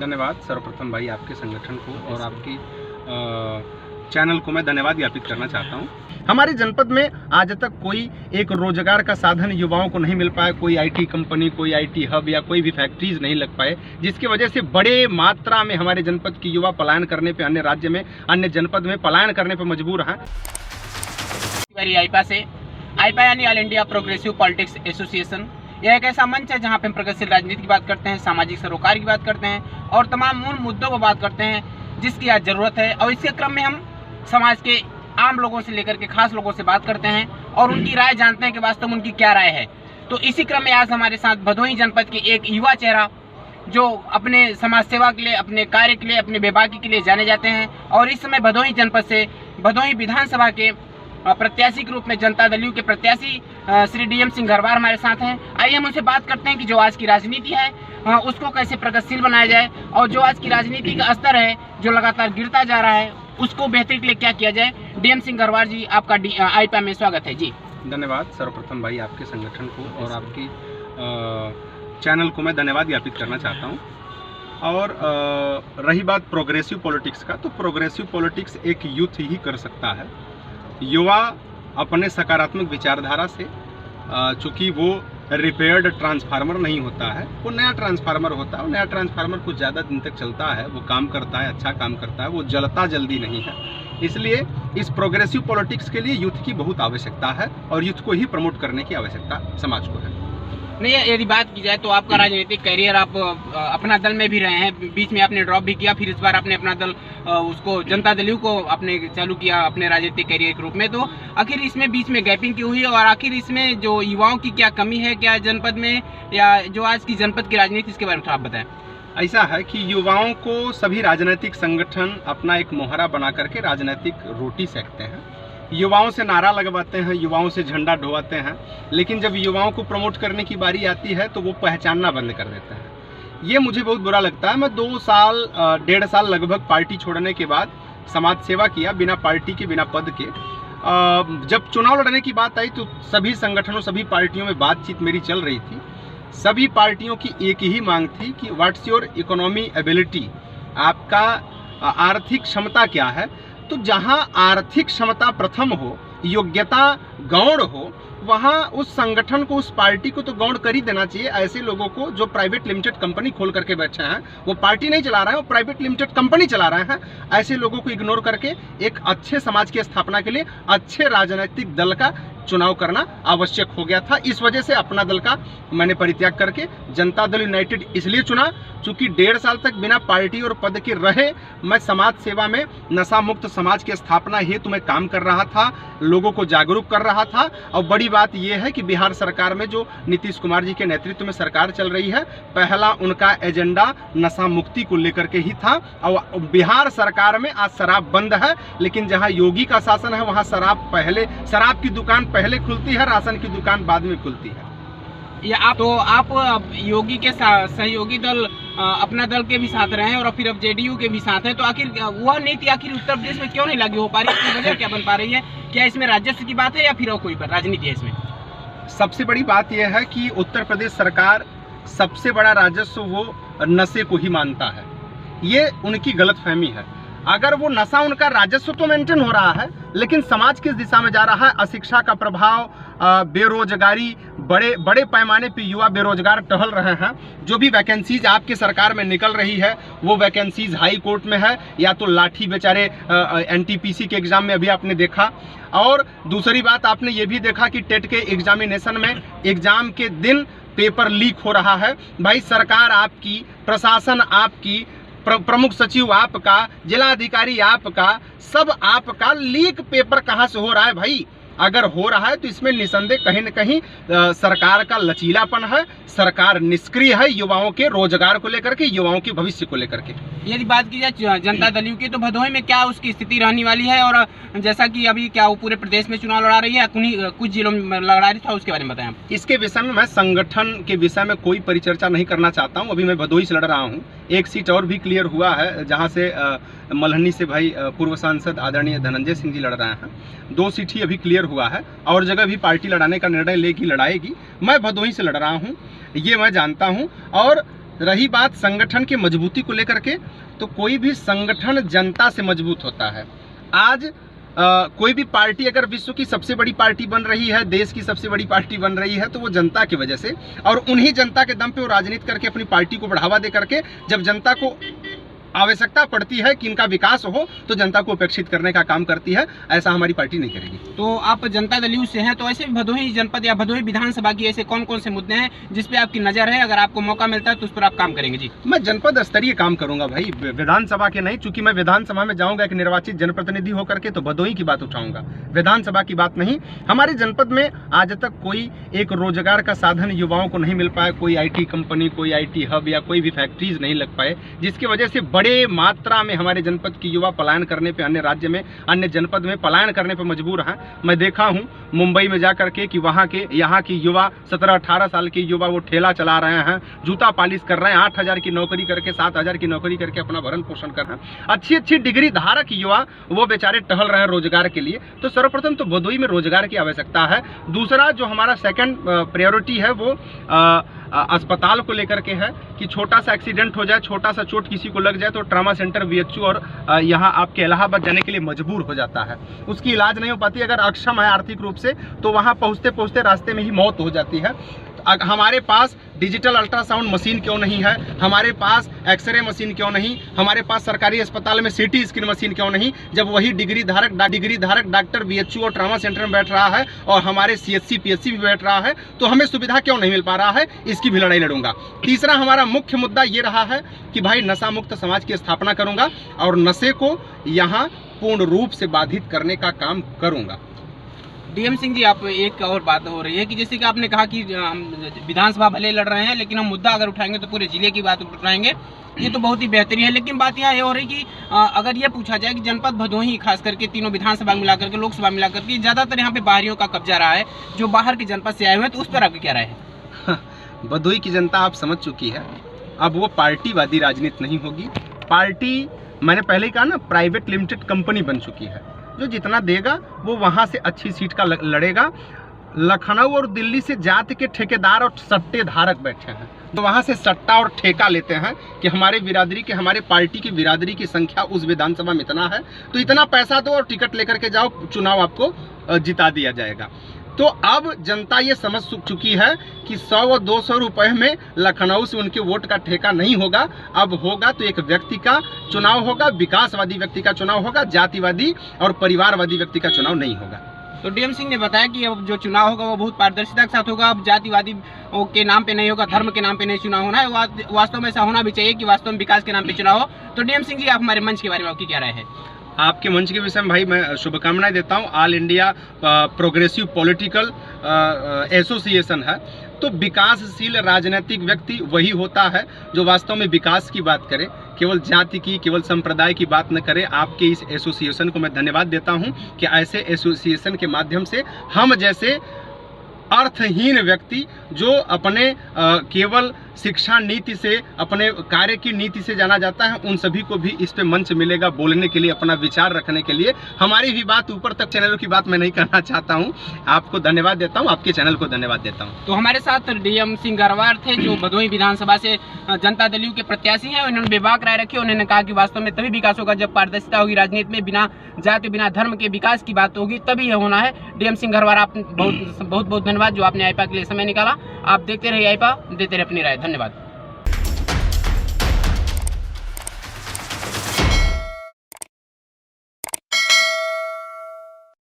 धन्यवाद सर्वप्रथम भाई, आपके संगठन को और आपकी चैनल को मैं धन्यवाद ज्ञापित करना चाहता हूं। हमारे जनपद में आज तक कोई एक रोजगार का साधन युवाओं को नहीं मिल पाया, कोई आईटी कंपनी, कोई आईटी हब या कोई भी फैक्ट्रीज नहीं लग पाए, जिसकी वजह से बड़े मात्रा में हमारे जनपद की युवा पलायन करने पे, अन्य राज्य में, अन्य जनपद में पलायन करने पर मजबूर हैं। आईपा यानी all India progressive politics association, यह एक ऐसा मंच है जहां पे हम प्रगतिशील राजनीति की बात करते हैं, सामाजिक सरोकार की बात करते हैं और तमाम मूल मुद्दों पर बात करते हैं जिसकी आज ज़रूरत है। और इसके क्रम में हम समाज के आम लोगों से लेकर के खास लोगों से बात करते हैं और उनकी राय जानते हैं कि वास्तव में उनकी क्या राय है। तो इसी क्रम में आज हमारे साथ भदोही जनपद के एक युवा चेहरा जो अपने समाज सेवा के लिए, अपने कार्य के लिए, अपने बेबाकी के लिए जाने जाते हैं और इस समय भदोही जनपद से भदोही विधानसभा के प्रत्याशी के रूप में जनता दल यू के प्रत्याशी श्री डीएम सिंह घरवार हमारे साथ हैं। आइए हम उनसे बात करते हैं कि जो आज की राजनीति है उसको कैसे प्रगतिशील बनाया जाए और जो आज की राजनीति का स्तर है जो लगातार गिरता जा रहा है उसको बेहतरी के लिए क्या किया जाए। डीएम सिंह घरवार जी, आपका आईपा में स्वागत है जी। धन्यवाद सर्वप्रथम भाई, आपके संगठन को और आपकी चैनल को मैं धन्यवाद ज्ञापित करना चाहता हूँ। और रही बात प्रोग्रेसिव पॉलिटिक्स का, तो प्रोग्रेसिव पॉलिटिक्स एक यूथ ही कर सकता है। युवा अपने सकारात्मक विचारधारा से, चूँकि वो रिपेयर्ड ट्रांसफार्मर नहीं होता है, वो नया ट्रांसफार्मर होता है। वो नया ट्रांसफार्मर कुछ ज़्यादा दिन तक चलता है, वो काम करता है, अच्छा काम करता है, वो जलता जल्दी नहीं है। इसलिए इस प्रोग्रेसिव पॉलिटिक्स के लिए यूथ की बहुत आवश्यकता है और यूथ को ही प्रमोट करने की आवश्यकता समाज को है। नहीं, यदि बात की जाए तो आपका राजनीतिक करियर, आप अपना दल में भी रहे हैं, बीच में आपने ड्रॉप भी किया, फिर इस बार आपने अपना दल उसको जनता दल यू को आपने चालू किया अपने राजनीतिक करियर के रूप में। तो आखिर इसमें बीच में गैपिंग क्यों हुई और आखिर इसमें जो युवाओं की क्या कमी है क्या जनपद में, या जो आज की जनपद की राजनीति, इसके बारे में थोड़ा आप बताएं। ऐसा है कि युवाओं को सभी राजनीतिक संगठन अपना एक मोहरा बना करके राजनीतिक रोटी सेकते हैं, युवाओं से नारा लगवाते हैं, युवाओं से झंडा ढोवाते हैं, लेकिन जब युवाओं को प्रमोट करने की बारी आती है तो वो पहचानना बंद कर देते हैं। ये मुझे बहुत बुरा लगता है। मैं 2 साल 1.5 साल लगभग पार्टी छोड़ने के बाद समाज सेवा किया, बिना पार्टी के, बिना पद के। जब चुनाव लड़ने की बात आई तो सभी संगठनों, सभी पार्टियों में बातचीत मेरी चल रही थी। सभी पार्टियों की एक ही मांग थी कि व्हाट्स योर इकोनॉमी एबिलिटी, आपका आर्थिक क्षमता क्या है। तो जहां आर्थिक क्षमता प्रथम हो, योग्यता गौण हो, वहां उस संगठन को, उस पार्टी को तो गौण कर ही देना चाहिए। ऐसे लोगों को जो प्राइवेट लिमिटेड कंपनी खोल करके बैठे हैं, वो पार्टी नहीं चला रहे हैं, वो प्राइवेट लिमिटेड कंपनी चला रहे हैं, ऐसे लोगों को इग्नोर करके एक अच्छे समाज की स्थापना के लिए अच्छे राजनीतिक दल का चुनाव करना आवश्यक हो गया था। इस वजह से अपना दल का मैंने परित्याग करके जनता दल यूनाइटेड इसलिए चुना चूंकि 1.5 साल तक बिना पार्टी और पद के रहे मैं समाज सेवा में नशा मुक्त समाज की स्थापना हेतु मैं काम कर रहा था, लोगों को जागरूक कर रहा था। और बड़ी बात यह है कि बिहार सरकार में जो नीतीश कुमार जी के नेतृत्व में सरकार चल रही है, पहला उनका एजेंडा नशा मुक्ति को लेकर के ही था। और बिहार सरकार में आज शराब बंद है, लेकिन जहां योगी का शासन है वहां शराब की दुकान पहले खुलती है, राशन की दुकान बाद में खुलती है। या आप योगी के सहयोगी दल, अपना दल के भी साथ रहे हैं और फिर अब जेडीयू के भी साथ हैं, तो आखिर वह नीति आखिर उत्तर प्रदेश में क्यों नहीं लागू हो पा रही है? वजह क्या बन पा रही है? क्या इसमें राजस्व की बात है या फिर और कोई राजनीति है इसमें? सबसे बड़ी बात यह है कि उत्तर प्रदेश सरकार सबसे बड़ा राजस्व वो नशे को ही मानता है। ये उनकी गलतफहमी है। अगर वो नशा, उनका राजस्व तो मेंटेन हो रहा है, लेकिन समाज किस दिशा में जा रहा है? अशिक्षा का प्रभाव, बेरोजगारी, बड़े पैमाने पे युवा बेरोजगार टहल रहे हैं। जो भी वैकेंसीज आपके सरकार में निकल रही है वो वैकेंसीज हाई कोर्ट में है, या तो लाठी बेचारे एनटीपीसी के एग्जाम में अभी आपने देखा। और दूसरी बात आपने ये भी देखा कि टेट के एग्जामिनेशन में एग्जाम के दिन पेपर लीक हो रहा है। भाई सरकार आपकी, प्रशासन आपकी, प्रमुख सचिव आपका, जिलाधिकारी आपका, सब आपका, लीक पेपर कहां से हो रहा है भाई? अगर हो रहा है तो इसमें निसंदेह कहीं न कहीं सरकार का लचीलापन है, सरकार निष्क्रिय है युवाओं के रोजगार को लेकर के, युवाओं के भविष्य को लेकर के। यदि बात की जाए जनता दल यू की, तो भदोही में क्या उसकी स्थिति रहने वाली है? और जैसा कि अभी क्या वो पूरे प्रदेश में चुनाव लड़ा रही है, कुछ जिलों में लड़ा रही था, उसके बारे में बताएं। इसके विषय में मैं संगठन के विषय में कोई परिचर्चा नहीं करना चाहता हूं। अभी मैं भदोही से लड़ रहा हूं। एक सीट और भी क्लियर हुआ है जहां से मल्हनी से भाई पूर्व सांसद आदरणीय धनंजय सिंह जी लड़ रहे हैं। 2 सीट ही अभी क्लियर हुआ है और जगह भी पार्टी लड़ाने का निर्णय लेगी, लड़ाएगी। मैं भदोही से लड़ रहा हूं, ये मैं जानता हूं। और रही बात संगठन की मजबूती को लेकर के, तो कोई भी संगठन जनता से मजबूत होता है। आज कोई भी पार्टी अगर विश्व की सबसे बड़ी पार्टी बन रही है, देश की सबसे बड़ी पार्टी बन रही है, तो वो जनता की वजह से, और उन्हीं जनता के दम पे वो राजनीति करके अपनी पार्टी को बढ़ावा दे करके, जब जनता को आवश्यकता पड़ती है कि इनका विकास हो, तो जनता को उपेक्षित करने का काम करती है। ऐसा हमारी पार्टी नहीं करेगी। तो आप जनता दल यू से हैं, तो ऐसे भदोही जनपद या भदोही विधानसभा की ऐसे कौन कौन से मुद्दे हैं जिस पे आपकी नज़र है, अगर आपको मौका मिलता है तो उस पर आप काम करेंगे? जी, मैं जनपद स्तरीय काम करूंगा भाई, विधानसभा के नहीं। चूंकि मैं विधानसभा में जाऊंगा एक निर्वाचित जनप्रतिनिधि होकर के, तो भदोही की बात उठाऊंगा, विधानसभा की बात नहीं। हमारे जनपद में आज तक कोई एक रोजगार का साधन युवाओं को नहीं मिल पाया, कोई IT कंपनी, कोई IT हब या कोई भी फैक्ट्रीज नहीं लग पाए, जिसकी वजह से बड़े मात्रा में हमारे जनपद की युवा पलायन करने पे, अन्य राज्य में, अन्य जनपद में पलायन करने पे मजबूर हैं। मैं देखा हूं मुंबई में जाकर के कि यहाँ की युवा 17-18 साल के युवा वो ठेला चला रहे हैं, जूता पॉलिश कर रहे हैं, 8,000 की नौकरी करके, 7,000 की नौकरी करके अपना भरण पोषण कर रहे हैं। अच्छी डिग्री धारक युवा वो बेचारे टहल रहे हैं रोजगार के लिए। तो सर्वप्रथम तो भदोही में रोजगार की आवश्यकता है। दूसरा जो हमारा सेकंड प्रायोरिटी है वो अस्पताल को लेकर के है कि छोटा सा एक्सीडेंट हो जाए, छोटा सा चोट किसी को लग जाए, तो ट्रामा सेंटर VHU और यहाँ आपके इलाहाबाद जाने के लिए मजबूर हो जाता है। उसकी इलाज नहीं हो पाती, अगर अक्षम है आर्थिक रूप से, तो वहाँ पहुँचते पहुँचते रास्ते में ही मौत हो जाती है। हमारे पास डिजिटल अल्ट्रासाउंड मशीन क्यों नहीं है, हमारे पास एक्सरे मशीन क्यों नहीं, हमारे पास सरकारी अस्पताल में CT स्कैन मशीन क्यों नहीं, जब वही डिग्री धारक डॉक्टर VHU और ट्रामा सेंटर में बैठ रहा है और हमारे CHC PHC भी बैठ रहा है, तो हमें सुविधा क्यों नहीं मिल पा रहा है? इसकी भी लड़ाई लड़ूंगा। तीसरा हमारा मुख्य मुद्दा ये रहा है कि भाई नशा मुक्त समाज की स्थापना करूंगा और नशे को यहाँ पूर्ण रूप से बाधित करने का काम करूंगा। DM सिंह जी, आप एक और बात हो रही है कि जैसे कि आपने कहा कि हम विधानसभा भले लड़ रहे हैं, लेकिन हम मुद्दा अगर उठाएंगे तो पूरे जिले की बात उठाएंगे, ये तो बहुत ही बेहतरीन है। लेकिन बात यहाँ ये हो रही कि अगर ये पूछा जाए कि जनपद भदोही खास करके तीनों विधानसभा मिला करके, लोकसभा मिला करके, ज़्यादातर यहाँ पे बाहरियों का कब्जा रहा है, जो बाहर की जनपद से आए हुए हैं, तो उस पर आपकी क्या राय है? भदोही की जनता आप समझ चुकी है, अब वो पार्टीवादी राजनीति नहीं होगी। पार्टी, मैंने पहले ही कहा ना, प्राइवेट लिमिटेड कंपनी बन चुकी है। जो जितना देगा वो वहाँ से अच्छी सीट का लड़ेगा। लखनऊ और दिल्ली से जाति के ठेकेदार और सट्टे धारक बैठे हैं, तो वहाँ से सट्टा और ठेका लेते हैं कि हमारे बिरादरी के, हमारे पार्टी की बिरादरी की संख्या उस विधानसभा में इतना है, तो इतना पैसा दो और टिकट लेकर के जाओ, चुनाव आपको जिता दिया जाएगा। तो अब जनता ये समझ चुकी है कि 100 और 200 रुपए में लखनऊ से उनके वोट का ठेका नहीं होगा। अब होगा तो एक व्यक्ति का चुनाव होगा, विकासवादी व्यक्ति का चुनाव होगा, जातिवादी और परिवारवादी व्यक्ति का चुनाव नहीं होगा। तो DM सिंह ने बताया कि अब जो चुनाव होगा वो बहुत पारदर्शिता के साथ होगा, अब जातिवादी के नाम पे नहीं होगा, धर्म के नाम पे नहीं चुनाव होना है। वास्तव में ऐसा होना भी चाहिए कि वास्तव में विकास के नाम पे चुनाव हो। तो DM सिंह जी, आप हमारे मंच के बारे में आपकी क्या राय है? आपके मंच के विषय में भाई मैं शुभकामनाएं देता हूं। All India progressive political association है, तो विकासशील राजनीतिक व्यक्ति वही होता है जो वास्तव में विकास की बात करे, केवल जाति की, केवल संप्रदाय की बात न करे। आपके इस एसोसिएशन को मैं धन्यवाद देता हूं कि ऐसे एसोसिएशन के माध्यम से हम जैसे अर्थहीन व्यक्ति जो अपने केवल शिक्षा नीति से, अपने कार्य की नीति से जाना जाता है, उन सभी को भी इस पे मंच मिलेगा बोलने के लिए, अपना विचार रखने के लिए। हमारी भी बात ऊपर तक, चैनलों की बात मैं नहीं करना चाहता हूं। आपको धन्यवाद देता हूं, आपके चैनल को धन्यवाद देता हूं। तो हमारे साथ DM सिंह गरवार थे, जो भदोही विधानसभा से जनता दल यू के प्रत्याशी हैं। उन्होंने बेबाक राय रखी। उन्होंने कहा कि वास्तव में तभी विकास होगा जब पारदर्शिता होगी राजनीति में, बिना जाति, बिना धर्म के विकास की बात होगी, तभी यह होना है। DM सिंह गरवार, आप बहुत बहुत धन्यवाद जो आपने आईपा के लिए समय निकाला। आप देखते रहिए आईपा, देते रहे अपनी राय। धन्यवाद।